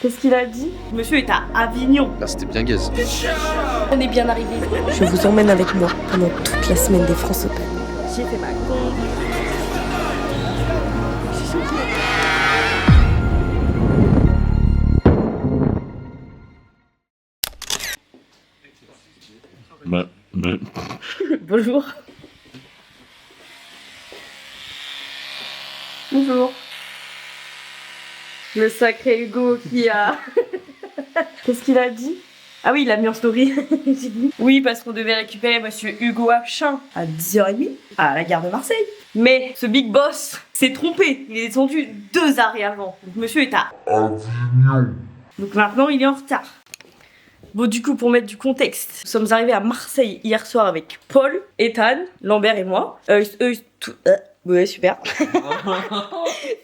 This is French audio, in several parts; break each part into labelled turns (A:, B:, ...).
A: Qu'est-ce qu'il a dit? Monsieur est à Avignon.
B: Là, c'était bien gaze.
A: On est bien arrivé.
C: Je vous emmène avec moi pendant toute la semaine des France Open.
A: J'ai fait ma con. Bonjour. Bonjour. Le sacré Hugo qui a... Qu'est-ce qu'il a dit? Ah oui, il a mis en story. J'ai dit. Oui, parce qu'on devait récupérer monsieur Hugo Apchin à 10h30 à la gare de Marseille. Mais ce big boss s'est trompé. Il est descendu 2 arrêts avant. Donc monsieur est à Avignon. Donc maintenant, il est en retard. Bon, du coup, pour mettre du contexte, nous sommes arrivés à Marseille hier soir avec Paul, Ethan, Lambert et moi. Ouais, super.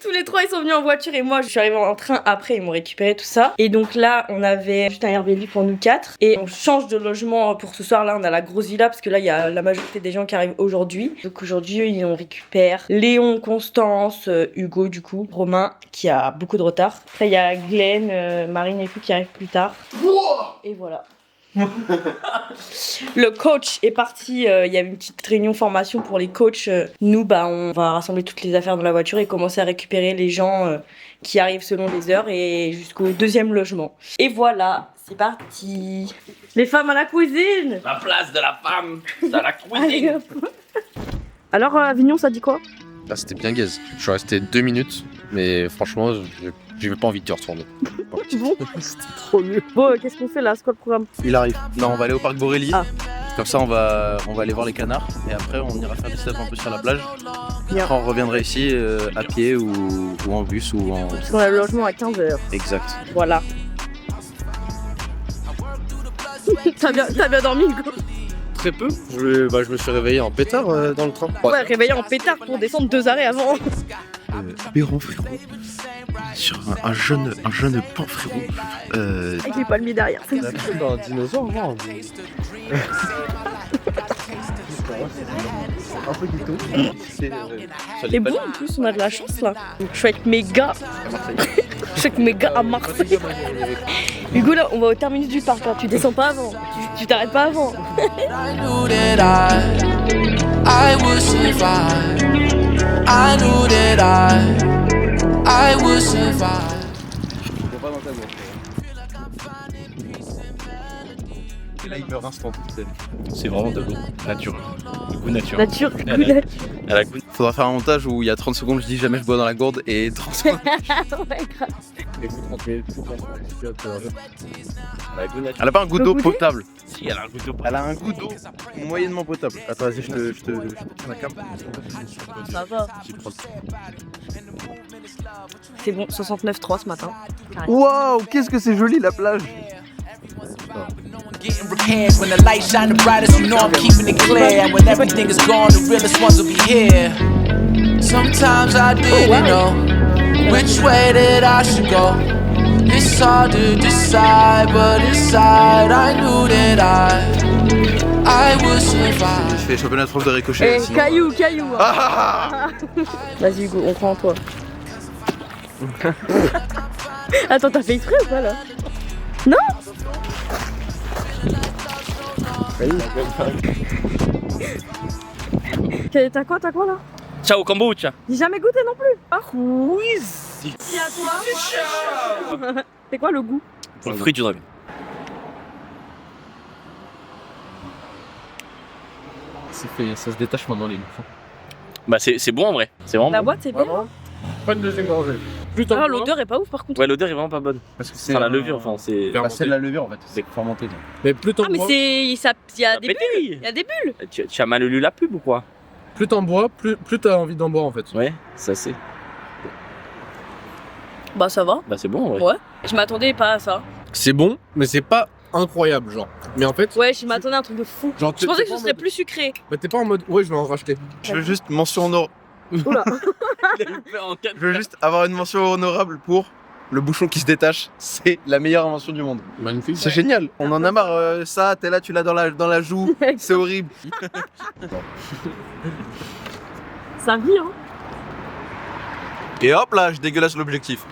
A: Tous les trois, ils sont venus en voiture et moi, je suis arrivée en train après, ils m'ont récupéré tout ça. Et donc là, on avait juste un Airbnb pour nous 4 et on change de logement pour ce soir. Là, on a la grosse villa parce que là, il y a la majorité des gens qui arrivent aujourd'hui. Donc aujourd'hui, on récupère Léon, Constance, Hugo du coup, Romain qui a beaucoup de retard. Après, il y a Glenn, Marine et tout qui arrivent plus tard. Et voilà. Le coach est parti, il y a une petite réunion formation pour les coachs. Nous, on va rassembler toutes les affaires dans la voiture et commencer à récupérer les gens qui arrivent selon les heures et jusqu'au 2e logement. Et voilà, c'est parti. Les femmes à la cuisine.
D: La place de la femme dans la
A: Allez,
D: cuisine.
A: hop. Alors, Avignon, ça dit quoi?
B: Là, c'était bien gaze. Je suis resté 2 minutes, mais franchement, j'avais pas envie de te retourner.
A: Bon,
B: C'était trop mieux.
A: bon qu'est-ce qu'on fait là? C'est quoi le programme?
E: Il arrive. Non, on va aller au parc Borély.
A: Ah.
E: Comme ça, on va aller voir les canards. Et après, on ira faire du stuff un peu sur la plage.
A: Bien.
E: Après, on reviendra ici à pied ou en bus ou en...
A: Parce qu'on a le logement à 15h.
E: Exact.
A: Voilà. T'as bien dormi, Hugo?
B: Très peu. Je me suis réveillé en pétard dans le train.
A: Ouais, réveillé en pétard pour descendre 2 arrêts avant.
E: Béron, frérot. Sur un jeune pan, frérot.
A: Avec les palmiers derrière. C'est
B: Dans un dinosaure, genre. Un peu du tout.
A: C'est bon en plus, on a de la chance là. Je suis avec mes gars. Je suis avec mes gars à Marseille. Hugo, là, on va au terminus du parc. Hein. Tu descends pas avant. Tu t'arrêtes pas avant.
F: I knew that I would survive. I knew that I would survive.
E: Et là, il meurt instant.
D: C'est vraiment de l'eau nature. Le goût nature.
A: Nature,
D: Elle a-
A: goût nature.
D: Elle a goût.
E: Faudra faire un montage où il y a 30 secondes, je dis jamais je bois dans la gourde et 30 secondes.
A: Ouais, grave.
E: Elle a pas un goût
A: Le
E: d'eau
A: goûter
E: potable.
D: Si, elle a un goût d'eau.
E: Elle a un goût d'eau moyennement potable. Attends, vas-y, je te la cape.
A: Ça va. C'est bon, 69,3 ce matin.
E: Waouh, qu'est-ce que c'est joli la plage.
F: Getting repaired when the light shine the brightest. You know I'm keeping it clear. And when everything is gone, the realest ones will be here. Sometimes I didn't know which way that I should go. It's hard to decide, but inside I knew that I would survive.
E: Je fais championnat de France de ricochet.
A: Eh,
E: sinon-
A: caillou.
E: Ah
A: Vas-y, Hugo, on croit en toi. Attends, t'as fait exprès ou pas là? Non? T'as quoi là?
D: Ciao kombucha.
A: J'ai jamais goûté non plus. Ah oui. C'est à toi. C'est quoi le goût?
D: Le fruit du dragon.
B: Ça se détache maintenant les bouffons.
D: Bah c'est bon en vrai. C'est vraiment
A: La
D: bon.
A: boîte c'est bien.
B: Pas de deuxième gorgée.
A: Ah, l'odeur est pas ouf par contre.
D: Ouais, l'odeur est vraiment pas bonne.
E: Parce que
D: C'est la levure, enfin c'est.
E: c'est de la levure en fait. C'est fermenté.
B: Mais plus t'en
A: Ah mais
B: bois,
A: il y a des bulles.
D: Pété.
A: Il y a des bulles.
D: Tu as mal lu la pub ou quoi?
B: plus t'en bois, plus t'as envie d'en boire en fait.
D: Ouais, ça c'est.
A: Bah ça va.
D: Bah c'est bon en vrai.
A: Ouais. Je m'attendais pas à ça.
B: C'est bon, mais c'est pas incroyable genre. Mais en fait,
A: Ouais, je m'attendais à un truc de fou.
B: genre,
A: Je pensais que
B: t'es
A: ce
B: pas
A: serait
B: en mode-
A: plus sucré.
B: Mais t'es pas en mode ouais, je vais en racheter.
E: Je veux juste mention honorable.
A: Oula.
E: Je veux juste avoir une mention honorable pour le bouchon qui se détache. C'est la meilleure invention du monde.
B: Magnifique.
E: C'est génial. On en a marre. Ça, t'es là, tu l'as dans la joue. C'est horrible.
A: Ça vit hein.
E: Et hop là, je dégueulasse l'objectif.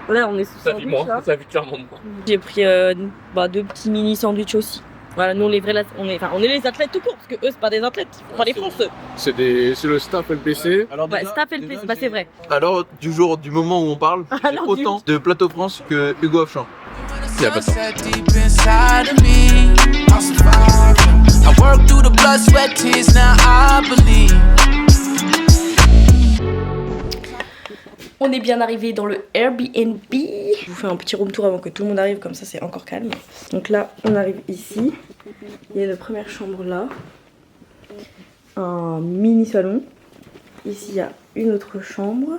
A: Là, on est sous
D: Ça vit
A: sandwich,
D: moins,
A: là.
D: ça vit clairement moins.
A: J'ai pris 2 petits mini sandwichs aussi. Voilà, nous on est les athlètes tout court, parce que eux c'est pas des athlètes, c'est pas des Français.
D: C'est le staff LPC.
E: Alors
A: Ouais, staff et le plus, bah c'est vrai.
E: Alors du moment où on parle, j'ai
A: Alors,
E: autant de Plateau France que Hugo Offchamp.
B: Il y a pas de temps.
F: Sunset deep inside of me, I'll survive. I work through the blood, sweat, tears, now I believe.
A: On est bien arrivé dans le Airbnb. Je vous fais un petit room tour avant que tout le monde arrive, comme ça c'est encore calme. Donc là, on arrive ici. Il y a la première chambre là. Un mini salon. Ici, il y a une autre chambre.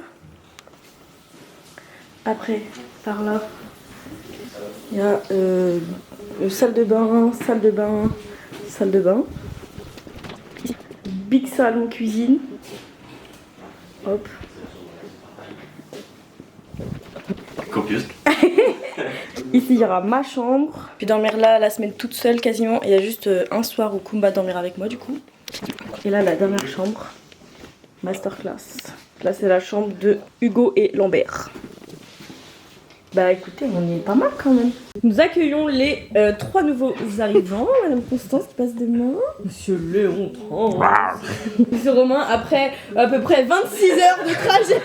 A: Après, par là, il y a salle de bain, salle de bain, salle de bain. Big salon cuisine. Hop.
D: Copieuse.
A: Ici, il y aura ma chambre. Puis dormir là la semaine toute seule quasiment. Il y a juste un soir où Kumba dormira avec moi du coup. Et là, la dernière chambre. Masterclass. Là, c'est la chambre de Hugo et Lambert. Bah écoutez, on est pas mal quand même. Nous accueillons les 3 nouveaux arrivants. Madame Constance qui passe demain. Monsieur Léon Trans. Monsieur Romain, après à peu près 26 heures de trajet.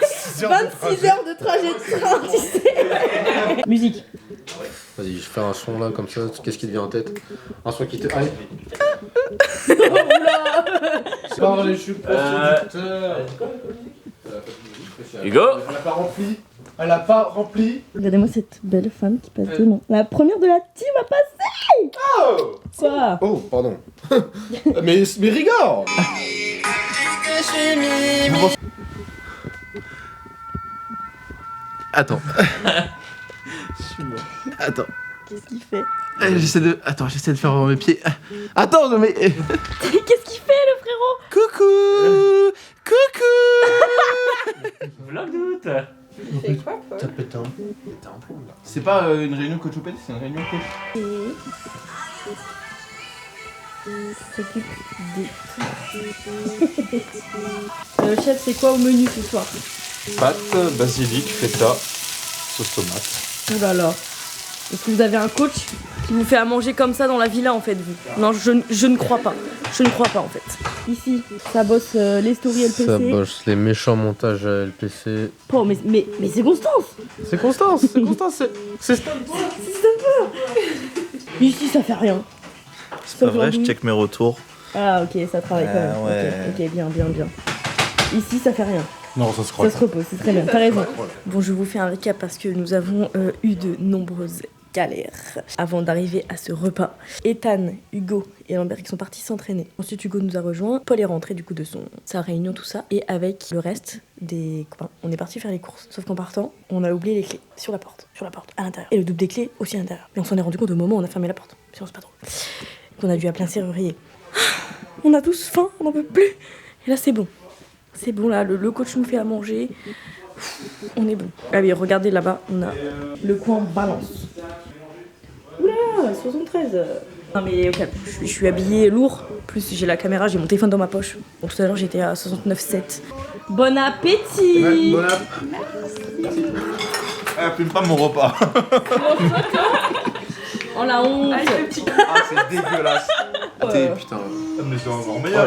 A: 26 heures de trajet de train, tu sais. Musique.
B: Vas-y, je fais un son là comme ça, qu'est-ce qui te vient en tête? Un son qui te hype? Par les chutes producteurs.
D: Hugo.
B: Elle a pas rempli. Elle a pas rempli.
A: Regardez-moi cette belle femme qui passe demain. La première de la team a passé.
B: Oh
A: Quoi?
B: Oh, pardon. mais regarde.
E: Attends. Attends.
A: Qu'est-ce qu'il fait?
E: J'essaie de faire mes pieds. Attends, non mais.
A: Qu'est-ce qu'il fait le frérot?
E: Coucou. Coucou.
D: Vlog d'août.
E: C'est pas une réunion coach open, c'est une réunion coach.
A: Il s'occupe des... chef, c'est quoi au menu ce soir?
G: Pâtes, basilic, feta, sauce tomate.
A: Ouh là là. Est-ce que vous avez un coach qui vous fait à manger comme ça dans la villa en fait vous? Non, je ne crois pas. Je ne crois pas en fait. Ici, ça bosse les stories LPC.
B: Ça bosse les méchants montages LPC.
A: Oh mais c'est Constance.
B: C'est Constance, c'est
A: Ici, ça fait rien.
H: C'est pas vrai, je check mes retours.
A: Ah ok, ça travaille quand même.
H: Ouais.
A: Ok, bien. Ici, ça fait rien.
G: Non, ça se croit.
A: Ça se repose, c'est très bien. T'as raison. Bon, je vous fais un récap parce que nous avons eu de nombreuses galères avant d'arriver à ce repas. Ethan, Hugo et Lambert qui sont partis s'entraîner. Ensuite, Hugo nous a rejoints. Paul est rentré du coup de sa réunion, tout ça. Et avec le reste des copains, on est parti faire les courses. Sauf qu'en partant, on a oublié les clés sur la porte, à l'intérieur. Et le double des clés aussi à l'intérieur. Et on s'en est rendu compte au moment où on a fermé la porte. Sinon, c'est pas drôle. Donc, on a dû appeler un serrurier. On a tous faim, on n'en peut plus. Et là, c'est bon. C'est bon là, le coach nous fait à manger. On est bon. Ah oui, regardez là-bas, on a le coin balance. Oula, 73. Non mais ok, je suis habillée lourd. Plus j'ai la caméra, j'ai mon téléphone dans ma poche. Donc tout à l'heure j'étais à 69,7. Bon appétit.
E: Ouais, bon app. Merci. Fume pas mon repas.
A: Oh la honte.
E: Ah, c'est dégueulasse.
B: Putain.
H: Mais c'est encore meilleur.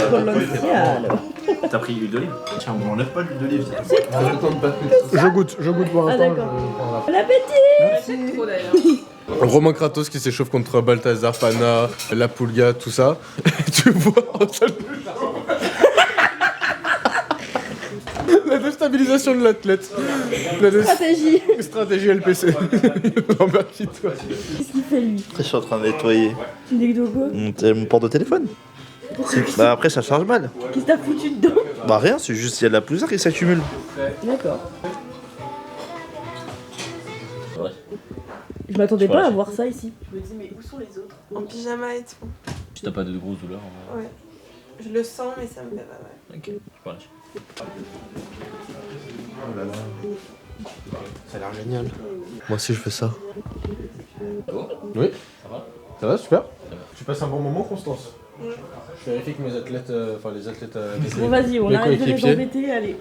D: T'as pris l'huile d'olive?
H: Tiens, on enlève pas l'huile d'olive.
B: Je goûte pour
A: Ah
B: l'instant.
A: d'accord. Bon appétit.
B: Romain Kratos qui s'échauffe contre Balthazar, Pana, La Pulga, tout ça. Tu vois la déstabilisation de l'athlète. Stratégie LPC. Lambert qui toi.
A: Qu'est-ce qu'il fait lui?
H: Après, je suis en train de nettoyer
A: Des dogo.
H: mon port de téléphone. Bah, après, ça charge mal.
A: Qu'est-ce que t'as foutu dedans?
H: Bah, rien, c'est juste qu'il y a de la poussière qui s'accumule.
A: D'accord. Je m'attendais pas à voir ça ici. Je me dis mais où sont les autres?
I: En pyjama et tout.
D: Si t'as pas de grosses douleurs.
I: Ouais. Je le sens, mais ça me fait pas mal.
D: Ok, je parle.
B: Oh là là. Ça a l'air génial. Moi aussi je fais ça. Oui.
D: Ça va?
B: Ça va, super. Tu passes un bon moment, Constance? Je vérifie que mes athlètes, enfin les athlètes...
A: Bon vas-y, on
B: mes
A: arrête de les
B: coéquipiers.
A: embêter, allez.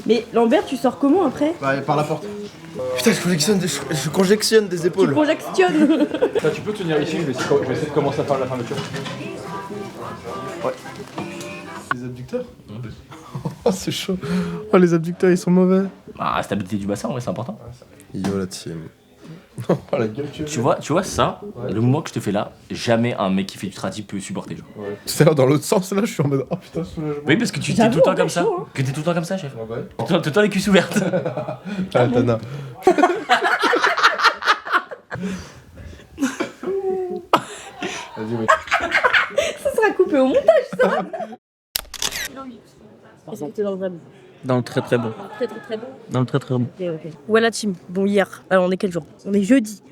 A: Mais Lambert, tu sors comment après?
E: Bah, par la porte. Putain, je conjectionne des
A: Tu
E: épaules.
A: projectionnes.
G: Tu peux tenir ici, je vais essayer de commencer à faire la fermeture.
E: Ouais. Les abducteurs. Oh, c'est chaud. Oh, les abducteurs, ils sont mauvais.
D: Ah, stabilité du bassin, ouais, c'est important.
E: Yo, la team. Oh, la gueule,
D: Tu vois ça, le mouvement que je te fais là, jamais un mec qui fait du tradi peut supporter. Genre.
E: Ouais. Tout à l'heure, dans l'autre sens, là, je suis en mode. Oh putain, soulagement.
D: Oui, parce que tu t'es
A: J'avoue,
D: tout le temps
A: en
D: comme
A: vrai,
D: ça.
A: chaud, hein.
D: Que t'es tout le temps comme ça, chef.
E: Ouais.
D: Tout le temps les cuisses ouvertes.
E: Ah, Tana. Vas-y, oui.
A: Ça sera coupé au montage, ça. Est-ce que t'es dans le vrai bon?
J: Dans le très très bon.
A: Très très très bon.
J: Dans le très très bon.
A: Ok, ok. Voilà, team. Bon, hier. Alors, on est quel jour? On est jeudi.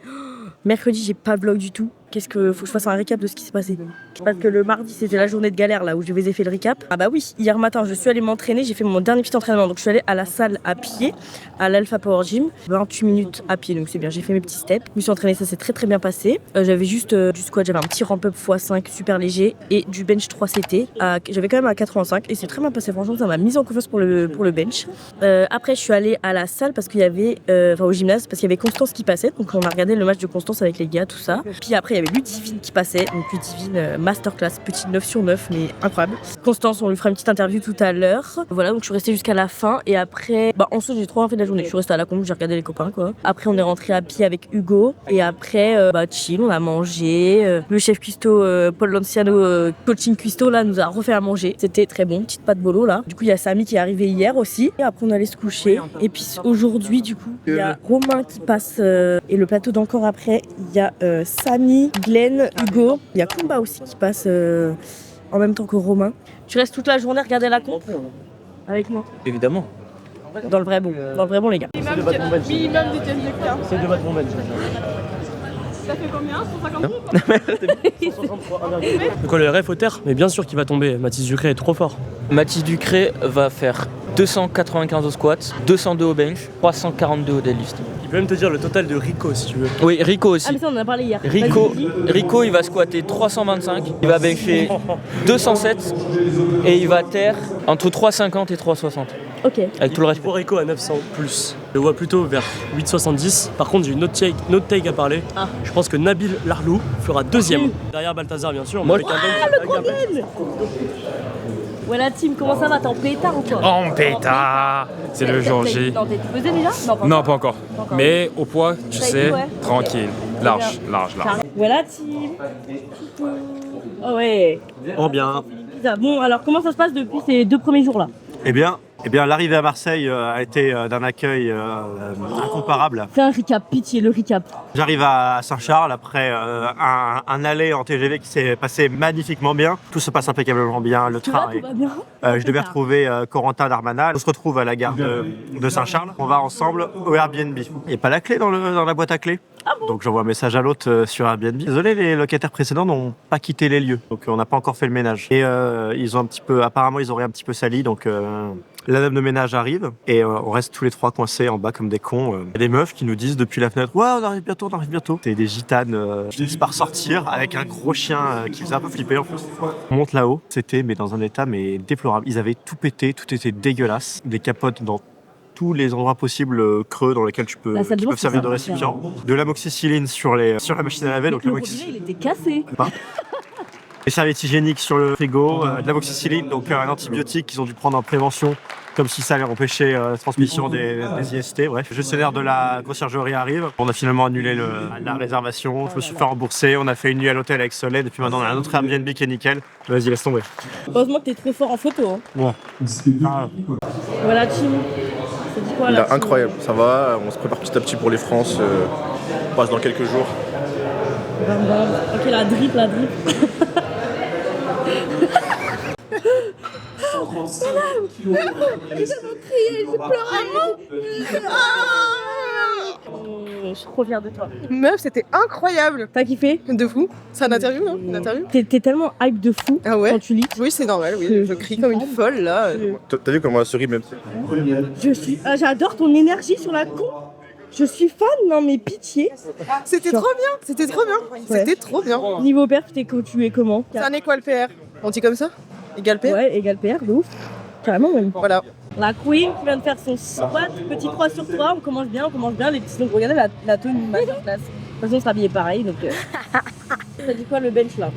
A: Mercredi, j'ai pas de vlog du tout. Qu'est-ce que faut que je fasse un récap de ce qui s'est passé? Parce que le mardi, c'était la journée de galère là où je vous ai fait le récap. Ah bah oui, hier matin, je suis allée m'entraîner, j'ai fait mon dernier petit entraînement. Donc je suis allée à la salle à pied, à l'Alpha Power Gym, 28 minutes à pied, donc c'est bien. J'ai fait mes petits steps. Je me suis entraînée, ça s'est très très bien passé. J'avais juste du squat, j'avais un petit ramp-up x5 super léger et du bench 3 CT. J'avais quand même à 85 et c'est très bien passé. Franchement, ça m'a mise en confiance pour le bench. Après, je suis allée à la salle parce qu'il y avait, enfin au gymnase, parce qu'il y avait Constance qui passait. Donc on a regardé le match de Constance avec les gars, tout ça. Puis après, il y avait Ludivine qui passait. Donc Ludivine, masterclass, petit 9 sur 9, mais incroyable. Constance, on lui fera une petite interview tout à l'heure. Voilà, donc je suis restée jusqu'à la fin. Et après, en soi, j'ai trop bien fait de la journée. Je suis restée à la combe, j'ai regardé les copains, quoi. Après, on est rentré à pied avec Hugo. Et après, chill, on a mangé. Le chef cuistot, Paul Lanciano, coaching cuistot, là, nous a refait à manger. C'était très bon, petite pâte bolo, là. Du coup, il y a Samy qui est arrivé hier aussi. Et après, on allait se coucher. Et puis aujourd'hui, du coup, il y a Romain qui passe. Et le plateau d'encore après, il y a Samy, Glenn, Hugo. Il y a Kumba aussi qui passe en même temps que Romain. Tu restes toute la journée à regarder la comp avec moi?
J: Évidemment.
A: Dans le vrai bon, les gars.
I: Minimum des tests de cas.
J: C'est de battre mon bench.
I: Ça fait combien? 150?
J: Quoi, le ref au terre? Mais bien sûr qu'il va tomber. Mathis Ducré est trop fort. Mathis Ducré va faire 295 au squat, 202 au bench, 342 au deadlift. Il peut même te dire le total de Rico si tu veux. Oui, Rico aussi.
A: Ah mais ça on en a parlé hier.
J: Rico il va squatter 325, il va bencher 207 et il va terre entre 350 et 360.
A: Ok.
J: Avec tout le reste.
K: Pour Rico à 900 plus. Je le vois plutôt vers 8,70. Par contre, j'ai une autre take à parler.
A: Ah.
K: Je pense que Nabil Larlou fera deuxième. Derrière Balthazar, bien sûr.
J: Moi,
K: avec un bench-
A: le
K: avec un bench.
A: Condel. Voilà team, comment ça va? T'es en pétard ou quoi?
L: En pétard. C'est le jour J.
A: Non, tu faisais déjà?
L: Non, pas encore.
A: encore.
L: Mais au poids, tu
A: Ça y est,
L: sais,
A: ouais.
L: tranquille. Large.
A: Voilà team. Oh ouais.
J: Oh bien.
A: Bon alors comment ça se passe depuis ces 2 premiers jours là?
H: Eh bien, l'arrivée à Marseille a été d'un accueil incomparable.
A: Fais un recap, pitié, le recap.
H: J'arrive à Saint-Charles après un aller en TGV qui s'est passé magnifiquement bien. Tout se passe impeccablement bien, le
A: Tout
H: train
A: va, tout va bien.
H: je devais retrouver Corentin Darmanin. On se retrouve à la gare de Saint-Charles. On va ensemble au Airbnb. Il n'y a pas la clé dans la boîte à clés.
A: Ah bon?
H: Donc j'envoie un message à l'autre sur Airbnb. Désolé, les locataires précédents n'ont pas quitté les lieux. Donc on n'a pas encore fait le ménage. Et apparemment ils auraient un petit peu sali. Donc la dame de ménage arrive et on reste tous les trois coincés en bas comme des cons. Il y a des meufs qui nous disent depuis la fenêtre: ouais, on arrive bientôt. C'est des gitanes qui finissent par sortir avec un gros chien qui faisait un peu flipper en plus. On monte là-haut, c'était dans un état déplorable. Ils avaient tout pété, tout était dégueulasse. Des capotes dans tous les endroits possibles creux dans lesquels qui peuvent servir de récipient. De l'amoxicilline sur la machine à laver. Donc
A: le robinet il était cassé.
H: Les serviettes hygiéniques sur le frigo, de l'amoxicilline, donc un antibiotique qu'ils ont dû prendre en prévention, comme si ça allait empêcher la transmission des IST. Bref, le gestionnaire de la conciergerie arrive. On a finalement annulé la réservation. Je me suis fait rembourser. On a fait une nuit à l'hôtel avec Solène. Et puis maintenant, on a un autre Airbnb qui est nickel. Vas-y, laisse tomber.
A: Heureusement que t'es trop fort en photo. Hein.
H: Ouais.
A: Voilà, team. C'est dit quoi là?
E: Incroyable, ça va. On se prépare petit à petit pour les France. On passe dans quelques jours.
A: Bam bam. Ok, la drip. Je suis trop fière de toi.
I: Meuf, c'était incroyable.
A: T'as kiffé?
I: De fou. C'est une interview, non? Une interview?
A: T'es tellement hype de fou quand tu lis.
I: Oui, c'est normal, oui. Je crie comme une folle, là.
E: T'as vu comment elle sourit même?
A: J'adore ton énergie sur la con. Je suis fan, non mais pitié.
I: C'était trop bien, c'était trop bien. C'était trop bien.
A: Niveau perf, tu es comment?
I: C'est un équal PR. On dit comme ça? Égal PR?
A: Ouais, égal PR, de ouf. Carrément même.
I: Voilà.
A: La Queen qui vient de faire son squat, petit 3 sur 3, on commence bien, les petits. Donc regardez la tenue masterclass. De toute façon, on sera habillé pareil, donc. Ça dit quoi le bench là?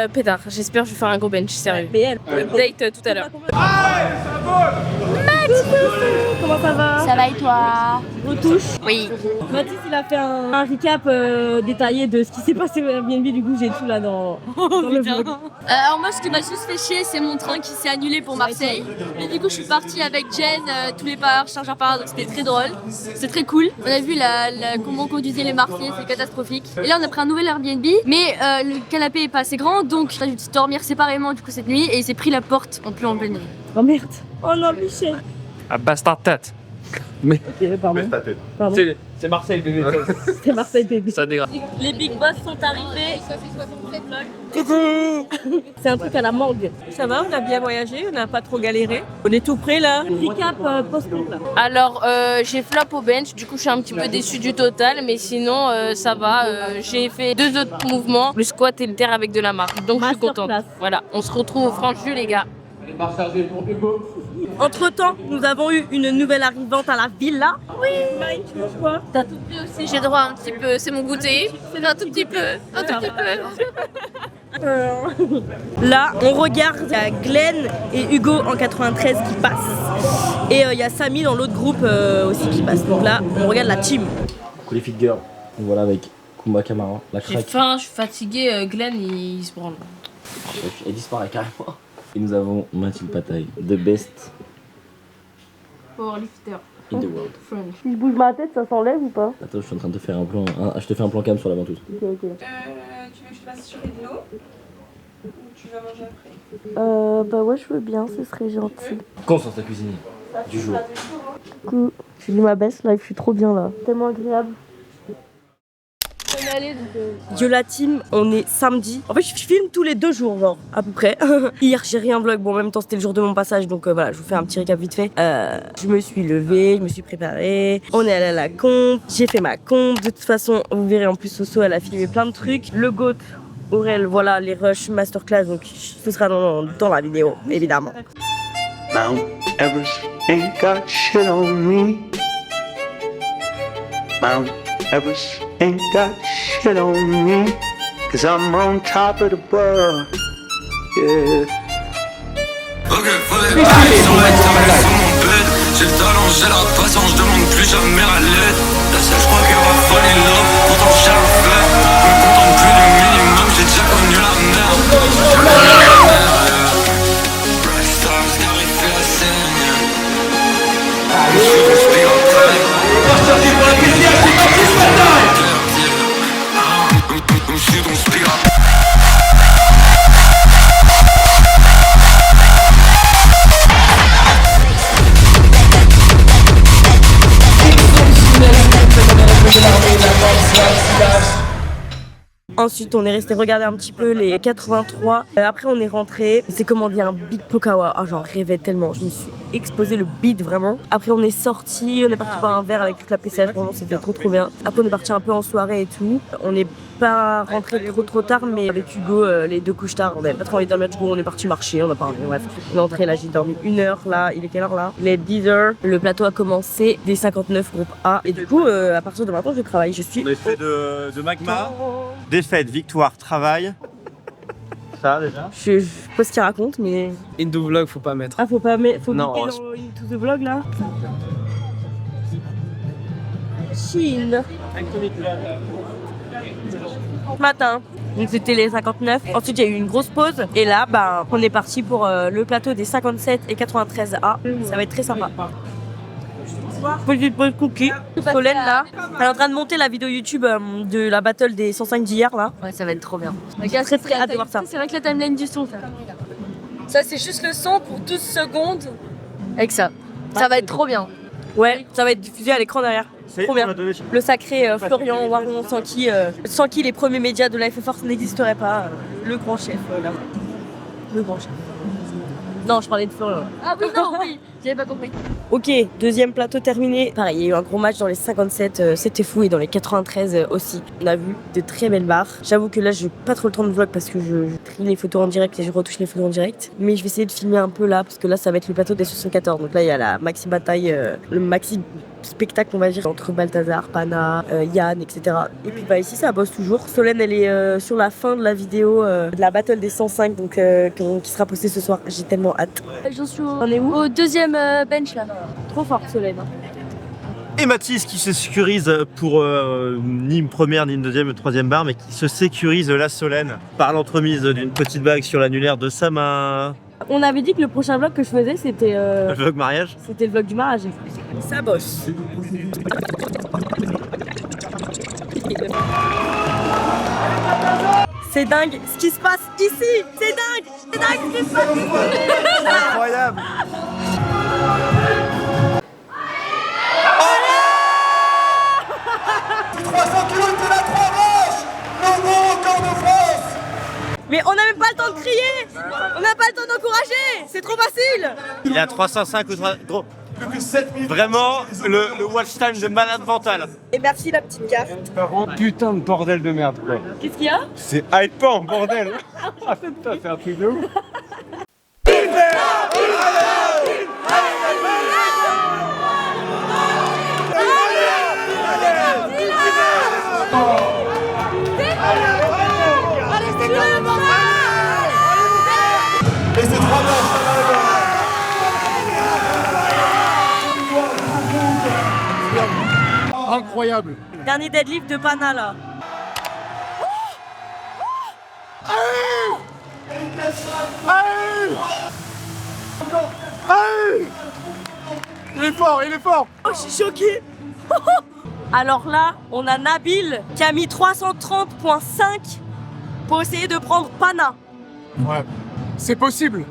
M: Pétard, j'espère que je vais faire un gros bench, sérieux.
A: BL.
M: Update tout à l'heure.
A: Comment ça va?
N: Ça va et toi?
A: Retouche?
M: Oui.
A: Mathis, il a fait un recap détaillé de ce qui s'est passé au Airbnb, du coup j'ai tout là dans le vlog.
N: Alors moi ce qui m'a juste fait chier c'est mon train qui s'est annulé pour Marseille. Et du coup je suis partie avec Jen tous les parts, chargeur par donc c'était très drôle. C'était très cool. On a vu comment on conduisait les Marseillais, c'est catastrophique. Et là on a pris un nouvel Airbnb, mais le canapé est pas assez grand donc on a dû dormir séparément du coup cette nuit et il s'est pris la porte en pleine nuit.
A: Oh merde. Oh non Michel.
L: Abasse ta tête.
A: Ok, pardon. Pardon.
J: C'est Marseille bébé.
A: C'est Marseille bébé.
J: Ça dégrade.
A: Les big boss sont arrivés. Coucou. C'est un truc à la mangue. Ça va, on a bien voyagé, on n'a pas trop galéré. On est tout prêt là. Recap post-compte là.
M: Alors j'ai flop au bench, du coup je suis un petit peu déçue du total, mais sinon ça va. J'ai fait 2 autres mouvements, le squat et le terre avec de la marque, donc je suis contente. Voilà, on se retrouve au Franche-Jus les gars.
A: Entre temps, nous avons eu une nouvelle arrivante à la villa. Oui. Maï, tu veux quoi?
M: T'as tout pris aussi, j'ai droit un petit peu, c'est mon goûter. C'est un tout petit peu, un tout petit peu.
A: Là, on regarde, il y a Glenn et Hugo en 93 qui passent. Et il y a Samy dans l'autre groupe aussi qui passe. Donc là, on regarde la team.
D: Coucou les fit girls. Voilà avec Kumba Kamara, la
M: J'ai
D: craque.
M: faim, je suis fatiguée, Glenn il se branle.
D: Elle disparaît carrément. Et nous avons Mathilde Pataille, the best
M: Powerlifter.
D: in the world.
M: French.
A: Si je bouge ma tête, ça s'enlève ou pas?
D: Attends, je suis en train de te faire un plan. Je te fais un plan cam sur la ventouse.
A: Ok, ok.
O: Tu veux que je te fasse sur de l'eau ou tu vas manger après?
C: Bah ouais, je veux bien, ce serait gentil.
D: Confiance la cuisinier du jour.
C: Coucou, je vis ma best life, je suis trop bien là. Tellement agréable.
A: Yola Team, on est samedi. En fait, je filme tous les 2 jours, genre, à peu près. Hier, j'ai rien vlog. Bon, en même temps, c'était le jour de mon passage, donc voilà, je vous fais un petit récap vite fait. Je me suis levée, je me suis préparée. On est allé à la comp, j'ai fait ma comp. De toute façon, vous verrez en plus, Soso, elle a filmé plein de trucs. Le GOAT, Aurel, voilà, les rushs masterclass, donc ce sera dans la vidéo, évidemment.
P: Mount Everest ain't got shit on me. Mount Everest ain't got shit on me. 'Cause I'm on top of the world. Yeah.
Q: Ok, fallait aller sur la table sur mon bed. J'ai le talent, j'ai la patience, je demande plus jamais à l'aide. La seule, je crois qu'elle va fall in love, pourtant j'ai un fait. Je me contente plus du minimum, j'ai déjà connu la merde. Bright stars, Gary fait la scène. Je suis ton speed en time. Je suis ton speed en time.
A: Ensuite, on est resté regarder un petit peu les 83. Après, on est rentré. On s'est commandé un Big Pokawa. Ah, j'en rêvais tellement. Je me suis exposé le beat vraiment. Après, on est sorti. On est parti boire un verre avec toute la PCH. Vraiment, c'était trop bien. Après, on est parti un peu en soirée et tout. On n'est pas rentré trop tard, mais avec Hugo, les 2 couches tard. On avait pas trop envie de dormir. Du coup, on est parti marcher. On a parlé. Bref, on est entré là. J'ai dormi 1 heure là. Il est quelle heure là? Il est 10h. Le plateau a commencé dès 59 groupe A. Et du coup, à partir de maintenant, je travaille. Je suis.
H: On a fait de magma. Défaite, victoire, travail. Ça déjà.
A: Je sais pas ce qu'il raconte, mais.
J: Into vlog, faut pas mettre.
A: Ah, faut pas mettre. Faut
J: non,
A: cliquer dans Into the vlog là. Chine. Ce matin. Donc c'était les 59. Ensuite, il y a eu une grosse pause. Et là, bah, on est parti pour le plateau des 57 et 93A. Ça va être très sympa. Petite pause cookie. Solène là, elle est en train de monter la vidéo YouTube de la battle des 105 d'hier là.
M: Ouais, ça va être trop bien.
A: Regarde, très hâte de voir ça.
M: C'est vrai que la timeline du son, ça.
A: Ça, c'est juste le son pour 12 secondes.
M: Avec ça. Ça va être trop bien.
A: Ouais, ça va être diffusé à l'écran derrière. Trop bien. Le sacré Florian Waron, sans qui les premiers médias de Life Force n'existeraient pas. Le grand chef là. Le grand chef. Non, je parlais de Florian.
M: Ah oui, non, oui.
N: J'avais pas compris.
C: Ok, deuxième plateau terminé. Pareil, il y a eu un gros match dans les 57, c'était fou, et dans les 93 aussi. On a vu de très belles barres. J'avoue que là, j'ai pas trop le temps de vlog parce que je trie les photos en direct et je retouche les photos en direct. Mais je vais essayer de filmer un peu là, parce que là, ça va être le plateau des 74. Donc là, il y a la maxi bataille, le maxi spectacle, on va dire, entre Balthazar, Pana, Yann, etc. Et puis bah ici, ça bosse toujours. Solène, elle est sur la fin de la vidéo de la battle des 105, donc qui sera postée ce soir. J'ai tellement hâte.
N: J'en suis au deuxième bench là.
C: Trop fort, Solène.
H: Et Mathis qui se sécurise pour ni une première, ni une deuxième, ni une troisième barre, mais qui se sécurise la Solène par l'entremise d'une petite bague sur l'annulaire de sa main.
C: On avait dit que le prochain vlog que je faisais, c'était...
H: Le vlog mariage.
C: C'était le vlog du mariage. Ça bosse. C'est dingue ce qui se passe ici. C'est dingue. C'est dingue ce qui se passe ici.
H: C'est incroyable.
C: Mais on n'a même pas le temps de crier. On n'a pas le temps d'encourager. C'est trop facile.
H: Il est à 305 ou 3... Gros. Vraiment, le watch time de malade mental.
C: Et merci la petite carte.
G: Putain de bordel de merde quoi.
C: Qu'est-ce qu'il y a?
G: C'est hypant bordel. Putain, c'est un truc de ouf.
E: Incroyable.
C: Dernier deadlift de Pana là.
E: Il est fort, il est fort.
C: Oh, je suis choquée. Alors là, on a Nabil qui a mis 330.5 pour essayer de prendre Pana.
E: Ouais, c'est possible.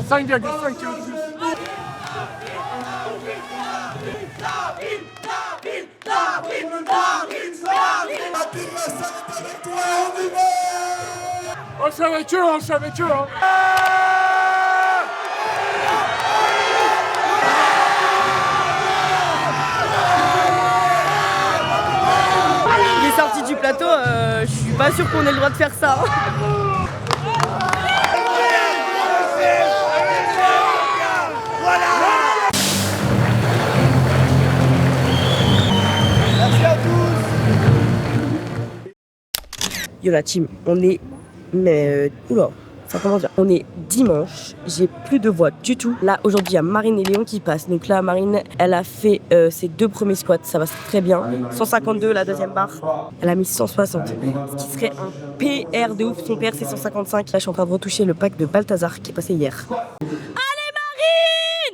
E: 5,5 kg. On se avec eux, on se avec eux.
C: Il est sorti du plateau, je suis pas sûre qu'on ait le droit de faire ça. Yo la team, on est... Mais... oula, ça commence bien. On est dimanche, j'ai plus de voix du tout. Là, aujourd'hui, il y a Marine et Léon qui passent. Donc là, Marine, elle a fait ses 2 premiers squats, ça va très bien. 152, la deuxième barre. Elle a mis 160, ce qui serait un PR de ouf. Son PR, c'est 155. Là, je suis en train de retoucher le pack de Balthazar qui est passé hier.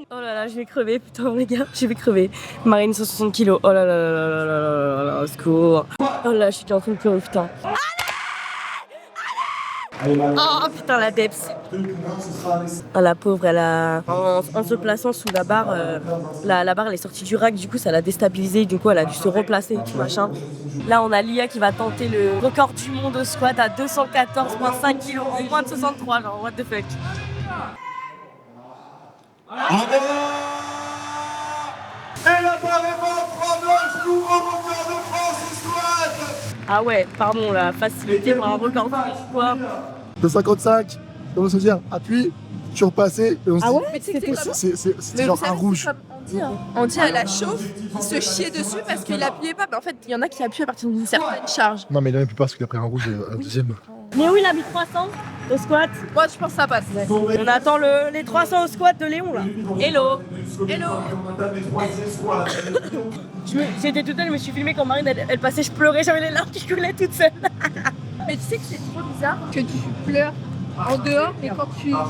C: Oh là là, je vais crever, putain les gars, je vais crever. Marine 160 kilos, oh là là là là là là là là, au secours. Oh là, je suis en train de pleurer, putain. Oh putain la Deps. Oh la pauvre, elle a... En se plaçant sous la barre, la barre elle est sortie du rack, du coup ça l'a déstabilisée, du coup elle a dû se replacer, machin. Là on a Lia qui va tenter le record du monde au squat à 214,5 kg en moins de 63, genre what the fuck.
Q: Et la barre est morte, 3-9, nouveau record de France au squat.
C: Ah ouais, pardon, la facilité pour un record quoi.
E: 255, comment se dire, appui, surpassé. Et on se
I: Ah
E: dit,
I: ouais, mais c'était ça.
E: c'est genre un rouge.
I: Andy, elle la chauffe, il se chiait dessus parce qu'il appuyait pas. Mais en fait, il y en a qui appuient à partir d'une certaine charge.
E: Non, mais il a même plus pas parce qu'il a pris un rouge un deuxième.
C: Léon il a mis 300 au squat.
I: Moi, je pense que ça passe.
C: On attend les 300 au squat de Léon là. Hello.
I: Hello.
C: J'étais toute seule, je me suis filmée quand Marine elle passait, je pleurais, j'avais les larmes qui coulaient toute seule.
N: Mais tu sais que c'est trop bizarre que tu pleures en dehors et quand tu...
Q: Allez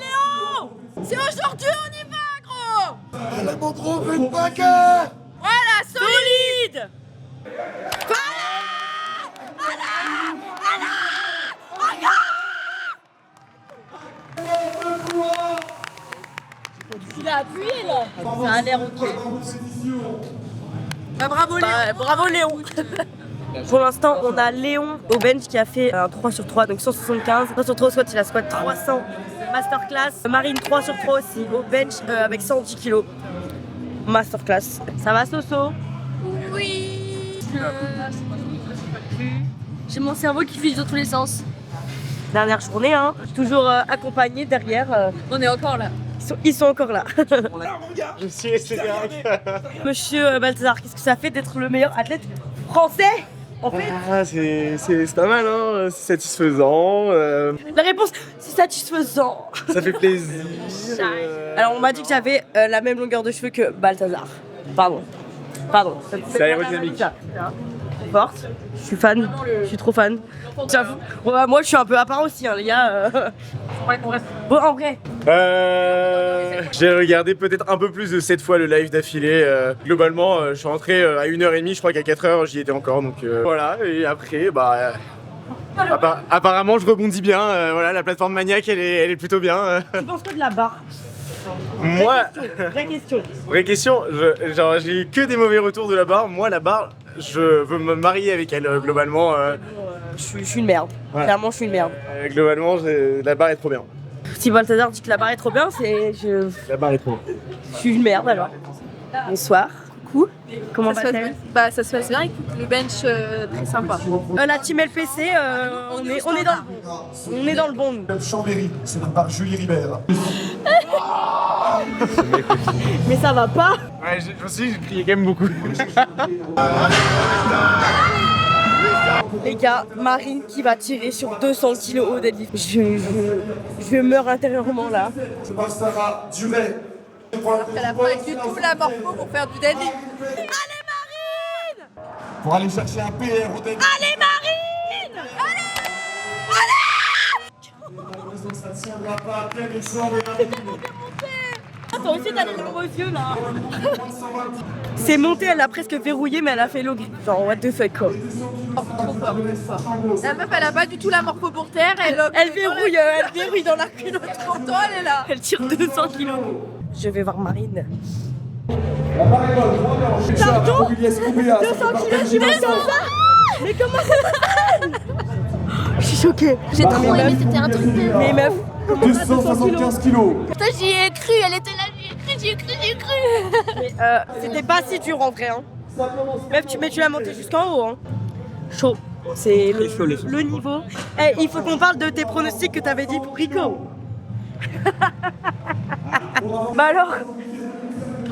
I: Léon, c'est aujourd'hui, on y va, gros.
Q: Allez mon gros, fais une bagarre.
I: Voilà, solide.
C: Il a appuyé là. Ça a l'air ok.
I: Bah, bravo Léon.
C: Bravo Léon. Pour l'instant, on a Léon au bench qui a fait un 3 sur 3, donc 175. 3 sur 3 au squat, il a squat 300. Masterclass. Marine 3 sur 3 aussi au bench avec 110 kg. Masterclass. Ça va, Soso?
N: Oui. J'ai mon cerveau qui fige dans tous les sens.
C: Dernière journée, hein. Toujours accompagné derrière.
N: On est encore là.
C: Ils sont encore là.
H: Je suis Cédric.
C: Monsieur Balthazar, qu'est-ce que ça fait d'être le meilleur athlète français en fait?
E: Ah, c'est pas mal, hein. C'est satisfaisant.
C: La réponse, c'est satisfaisant.
E: Ça fait plaisir.
C: Alors on m'a dit que j'avais la même longueur de cheveux que Balthazar. Pardon.
E: C'est aérodynamique.
C: Forte. Je suis fan. Je suis trop fan. J'avoue. Ouais, moi je suis un peu à part aussi, hein, les gars. Bon, en vrai.
E: J'ai regardé peut-être un peu plus de 7 fois le live d'affilée. Globalement, je suis rentré à 1h30, je crois qu'à 4h j'y étais encore. Donc voilà, et après, apparemment je rebondis bien. Voilà, la plateforme Maniac elle est plutôt bien.
C: Tu penses quoi de la barre?
E: Moi,
C: vraie question.
E: Genre j'ai que des mauvais retours de la barre. Moi, la barre, je veux me marier avec elle globalement.
C: Je suis une merde.
E: Ouais.
C: Clairement, je suis une merde.
E: Globalement, la barre est trop bien.
C: Si Balthazar dit que la barre est trop bien,
E: La barre est trop bien.
C: Je suis une merde alors. Bonsoir. Coucou. Comment
I: ça se
C: va-t-elle?
I: passe, ça se passe bien, écoute, le bench très sympa.
C: La team LPC, on est dans le bon.
R: Chambéry, c'est la barre Julie Ribert.
C: Mais ça va pas.
E: Ouais, je me suis dit, j'ai crié quand même beaucoup.
C: Les gars, Marine qui va tirer sur 200 kg au deadlift. Je meurs intérieurement là.
R: Je passe Sarah Duret.
I: Alors qu'elle a pas du tout la morpho pour faire du deadlift.
C: Allez Marine!
R: Pour aller chercher un PR au deadlift.
C: Allez Marine!
R: Malheureusement, ça ne tiendra pas. Quel exemple de Marine.
C: Toi aussi t'as les larmes aux yeux là. C'est monté, elle a presque verrouillé mais elle a fait low grip. Genre what the fuck quoi.
I: La meuf elle a pas du tout la morpho pour terre,
C: elle verrouille dans la culotte.
I: Pourtant elle est là.
C: Elle tire 200 kg. Je vais voir Marine.
R: Pardon
C: 200 kg, je vais ça. Mais comment ça se passe? Je suis choquée.
N: J'ai trop aimé, c'était un truc de...
C: Mais meuf,
R: 275 kilos.
N: Putain, j'y ai cru, elle était là, j'y ai cru.
C: Mais c'était pas si dur en vrai. Hein. Meuf, tu l'as monté jusqu'en haut. Hein. Chaud. C'est le niveau. Eh, il faut qu'on parle de tes pronostics que t'avais dit pour Rico. Bah alors?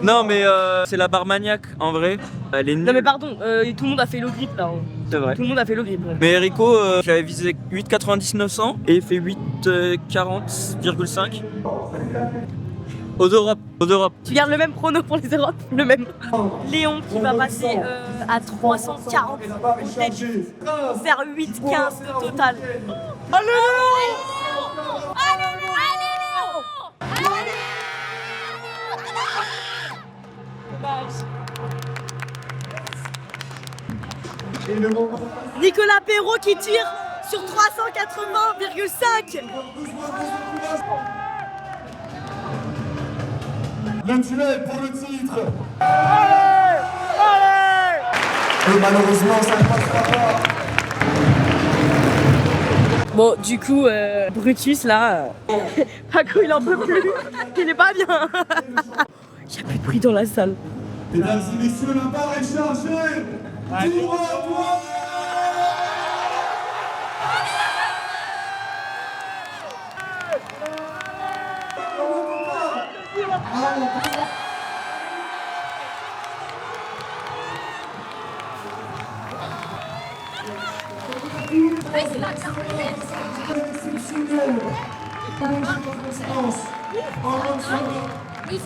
J: Non mais c'est la barre maniaque en vrai. Elle est nulle.
C: Non mais pardon, tout le monde a fait low grip là. Hein.
J: C'est vrai.
C: Tout le monde a fait low grip. Ouais.
J: Mais Rico, j'avais visé 8,90 900 et il fait 8,40,5. Aux Europes.
C: Tu gardes le même chrono pour les Europes, le même. Léon qui va passer à 340 pour faire 8,15 de total. Allez Nicolas Perrault qui tire sur 380,5.
R: Le duel pour le titre.
C: Allez!
R: Et malheureusement, ça ne passera pas.
C: Bon, du coup, Brutus là, Paco il en peut plus. Il est pas bien. Il y a plus de bruit dans la salle.
R: Mesdames et messieurs, la barre est chargée. Pour Antoine.
N: Oui,